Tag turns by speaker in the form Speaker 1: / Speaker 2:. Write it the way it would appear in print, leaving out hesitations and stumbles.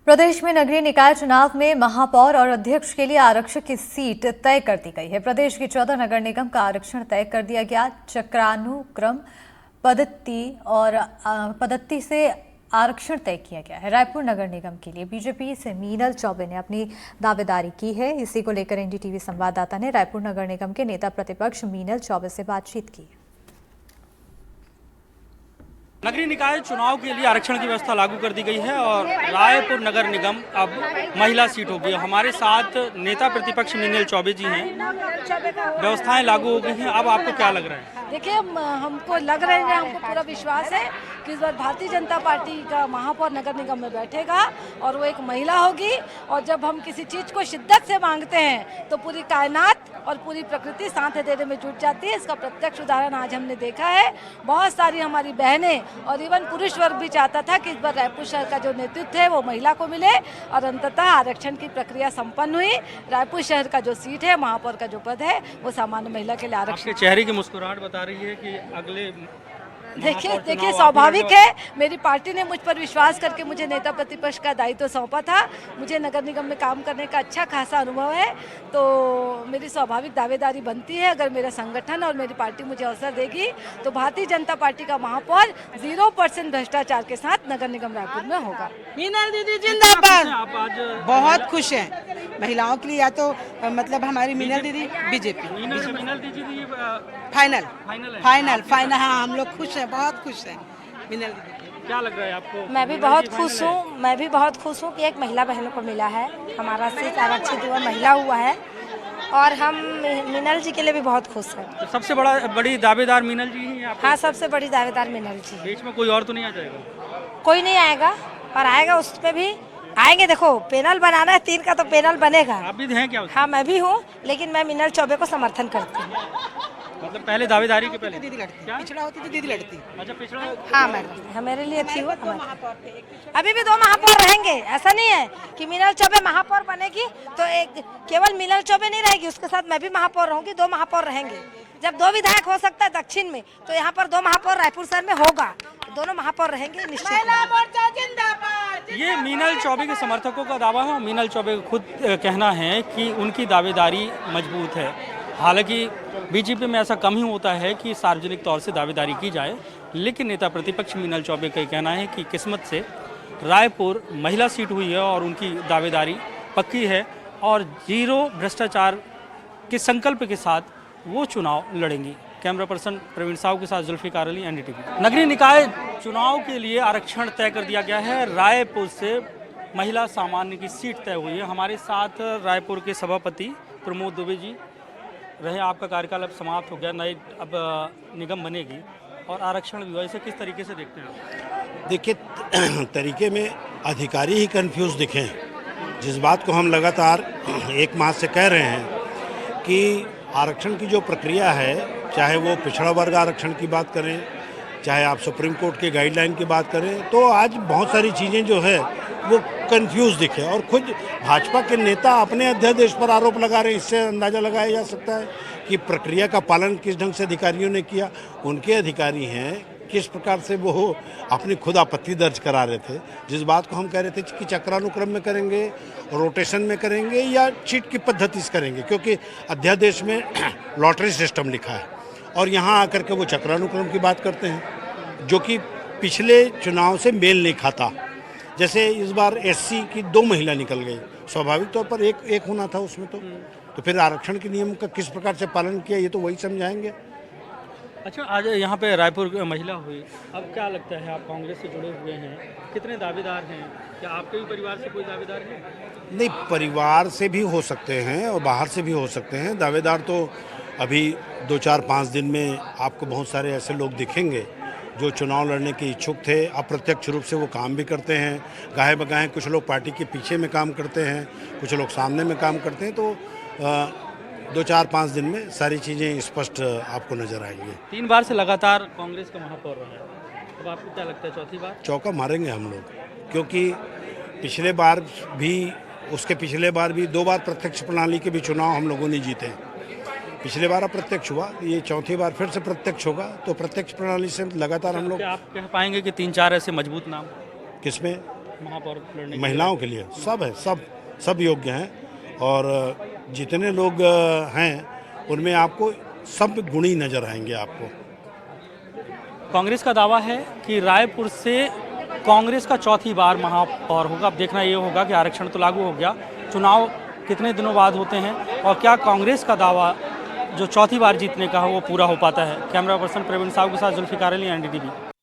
Speaker 1: प्रदेश में नगरीय निकाय चुनाव में महापौर और अध्यक्ष के लिए आरक्षक की सीट तय कर दी गई है। प्रदेश की 14 नगर निगम का आरक्षण तय कर दिया गया। चक्रानुक्रम पद्धति से आरक्षण तय किया गया है। रायपुर नगर निगम के लिए बीजेपी से मीनल चौबे ने अपनी दावेदारी की है। इसी को लेकर एनडीटीवी संवाददाता ने रायपुर नगर निगम के नेता प्रतिपक्ष मीनल चौबे से बातचीत की।
Speaker 2: नगरीय निकाय चुनाव के लिए आरक्षण की व्यवस्था लागू कर दी गई है और रायपुर नगर निगम अब महिला सीट होगी। हमारे साथ नेता प्रतिपक्ष मीनल चौबे जी हैं। व्यवस्थाएं लागू हो गई हैं, अब आपको क्या लग रहा है?
Speaker 3: देखिए, हमको लग रहा है, हमको पूरा विश्वास है कि इस बार भारतीय जनता पार्टी का महापौर नगर निगम में बैठेगा और वो एक महिला होगी। और जब हम किसी चीज़ को शिद्दत से मांगते हैं तो पूरी कायनात और पूरी प्रकृति साथ देने में जुट जाती है। इसका प्रत्यक्ष उदाहरण आज हमने देखा है। बहुत सारी हमारी बहनें और इवन पुरुष वर्ग भी चाहता था कि इस बार रायपुर शहर का जो नेतृत्व है वो महिला को मिले और अंततः आरक्षण की प्रक्रिया संपन्न हुई। रायपुर शहर का जो सीट है, महापौर का जो पद है, वो सामान्य महिला के लिए आरक्षण।
Speaker 2: आपके चेहरे की मुस्कुराहट बता रही है कि अगले
Speaker 3: देखिए स्वाभाविक है। मेरी पार्टी ने मुझ पर विश्वास करके मुझे नेता प्रतिपक्ष का दायित्व सौंपा था। मुझे नगर निगम में काम करने का अच्छा खासा अनुभव है, तो मेरी स्वाभाविक दावेदारी बनती है। अगर मेरा संगठन और मेरी पार्टी मुझे अवसर देगी तो भारतीय जनता पार्टी का महापौर 0% भ्रष्टाचार के साथ नगर निगम रायपुर में होगा।
Speaker 4: मीनल दीदी जिंदाबाद। बहुत खुश हैं महिलाओं के लिए। या तो मतलब हमारी मीनल दीदी बीजेपी
Speaker 2: मीनल दीदी
Speaker 4: फाइनल। हाँ, हम लोग खुश हैं, बहुत खुश हैं मीनल दीदी।
Speaker 2: क्या लग रहा है आपको?
Speaker 5: मैं भी बहुत खुश हूँ कि एक महिला बहनों को मिला है। हमारा सीट आरक्षित हुआ, महिला हुआ है और हम मीनल जी के लिए भी बहुत खुश हैं।
Speaker 2: तो सबसे बड़ी दावेदार मीनल जी ही हैं?
Speaker 5: हाँ, सबसे बड़ी दावेदार मीनल जी।
Speaker 2: बीच में कोई और तो नहीं आ जाएगा?
Speaker 5: कोई नहीं आएगा और आएगा उस पे भी आएंगे। देखो, पैनल बनाना है 3 का तो पैनल बनेगा।
Speaker 2: आप भी हैं क्या?
Speaker 5: हाँ, मैं भी हूँ, लेकिन मैं मीनल चौबे को समर्थन करती हूँ।
Speaker 2: मतलब पहले दावेदारी के पहले
Speaker 4: दीदी लड़ती, पिछड़ा होती तो दीदी लड़ती।
Speaker 2: अच्छा, पिछड़ा।
Speaker 5: हाँ, मैं मेरे लिए थी वो। अभी भी 2 महापौर रहेंगे। ऐसा नहीं है कि मीनल चौबे महापौर बनेगी तो एक केवल मीनल चौबे नहीं रहेगी, उसके साथ मैं भी महापौर रहूंगी। 2 महापौर रहेंगे। जब 2 विधायक हो सकता है दक्षिण में, तो यहाँ पर 2 महापौर रायपुर शहर में होगा। दोनों महापौर रहेंगे निश्चित।
Speaker 2: ये मीनल चौबे के समर्थकों का दावा है। मीनल चौबे का खुद कहना है कि उनकी दावेदारी मजबूत है। हालांकि बीजेपी में ऐसा कम ही होता है कि सार्वजनिक तौर से दावेदारी की जाए, लेकिन नेता प्रतिपक्ष मीनल चौबे का कहना है कि किस्मत से रायपुर महिला सीट हुई है और उनकी दावेदारी पक्की है और 0 भ्रष्टाचार के संकल्प के साथ वो चुनाव लड़ेंगी। कैमरा पर्सन प्रवीण साहू के साथ जुल्फिकार अली, एनडीटीवी। नगरीय निकाय चुनाव के लिए आरक्षण तय कर दिया गया है। रायपुर से महिला सामान्य की सीट तय हुई है। हमारे साथ रायपुर के सभापति प्रमोद दुबे जी रहे। आपका कार्यकाल अब समाप्त हो गया, नई अब निगम बनेगी और आरक्षण भी हुआ। इसे किस तरीके से देखते हैं आप?
Speaker 6: देखिए, तरीके में अधिकारी ही कंफ्यूज दिखे। जिस बात को हम लगातार 1 माह से कह रहे हैं कि आरक्षण की जो प्रक्रिया है, चाहे वो पिछड़ा वर्ग आरक्षण की बात करें, चाहे आप सुप्रीम कोर्ट के गाइडलाइन की बात करें, तो आज बहुत सारी चीज़ें जो है वो कंफ्यूज दिखे। और खुद भाजपा के नेता अपने अध्यादेश पर आरोप लगा रहे हैं। इससे अंदाज़ा लगाया जा सकता है कि प्रक्रिया का पालन किस ढंग से अधिकारियों ने किया। उनके अधिकारी हैं, किस प्रकार से वो अपनी खुद आपत्ति दर्ज करा रहे थे। जिस बात को हम कह रहे थे कि चक्रानुक्रम में करेंगे, रोटेशन में करेंगे या चीट की पद्धति से करेंगे, क्योंकि अध्यादेश में लॉटरी सिस्टम लिखा है और यहाँ आकर के वो चक्रानुक्रम की बात करते हैं, जो कि पिछले चुनाव से मेल नहीं खाता। जैसे इस बार एससी की 2 महिला निकल गई, स्वाभाविक तौर पर एक होना था उसमें। तो फिर आरक्षण के नियम का किस प्रकार से पालन किया, ये तो वही समझाएंगे।
Speaker 2: अच्छा, आज यहाँ पे रायपुर महिला हुई, अब क्या लगता है? आप कांग्रेस से जुड़े हुए हैं, कितने दावेदार हैं? क्या आपके भी परिवार से कोई दावेदार है?
Speaker 6: नहीं, परिवार से भी हो सकते हैं और बाहर से भी हो सकते हैं। दावेदार तो अभी 2, 4, 5 दिन में आपको बहुत सारे ऐसे लोग दिखेंगे जो चुनाव लड़ने के इच्छुक थे। अप्रत्यक्ष रूप से वो काम भी करते हैं, गाहे बगाहे। कुछ लोग पार्टी के पीछे में काम करते हैं, कुछ लोग सामने में काम करते हैं। तो 2, 4, 5 दिन में सारी चीज़ें स्पष्ट आपको नजर आएंगी।
Speaker 2: 3 बार से लगातार कांग्रेस का महापौर रहा है, अब आपको क्या लगता है 4थी बार?
Speaker 6: चौका मारेंगे हम लोग, क्योंकि पिछले बार भी, उसके पिछले बार भी 2 बार प्रत्यक्ष प्रणाली के भी चुनाव हम लोगों ने जीते। पिछले बार अप्रत्यक्ष हुआ, ये 4थी बार फिर से प्रत्यक्ष होगा। तो प्रत्यक्ष प्रणाली से लगातार हम लोग।
Speaker 2: आप कह पाएंगे कि 3-4 ऐसे मजबूत नाम
Speaker 6: किसमें?
Speaker 2: महापौर लड़ने
Speaker 6: महिलाओं के लिए सब है, सब योग्य हैं और जितने लोग हैं उनमें आपको सब गुणी नजर आएंगे आपको।
Speaker 2: कांग्रेस का दावा है कि रायपुर से कांग्रेस का चौथी बार महापौर होगा। अब देखना ये होगा कि आरक्षण तो लागू हो गया, चुनाव कितने दिनों बाद होते हैं और क्या कांग्रेस का दावा जो चौथी बार जीतने का है वो पूरा हो पाता है। कैमरा पर्सन प्रवीण साहू के साथ जुल्फिकार अली, NDTV।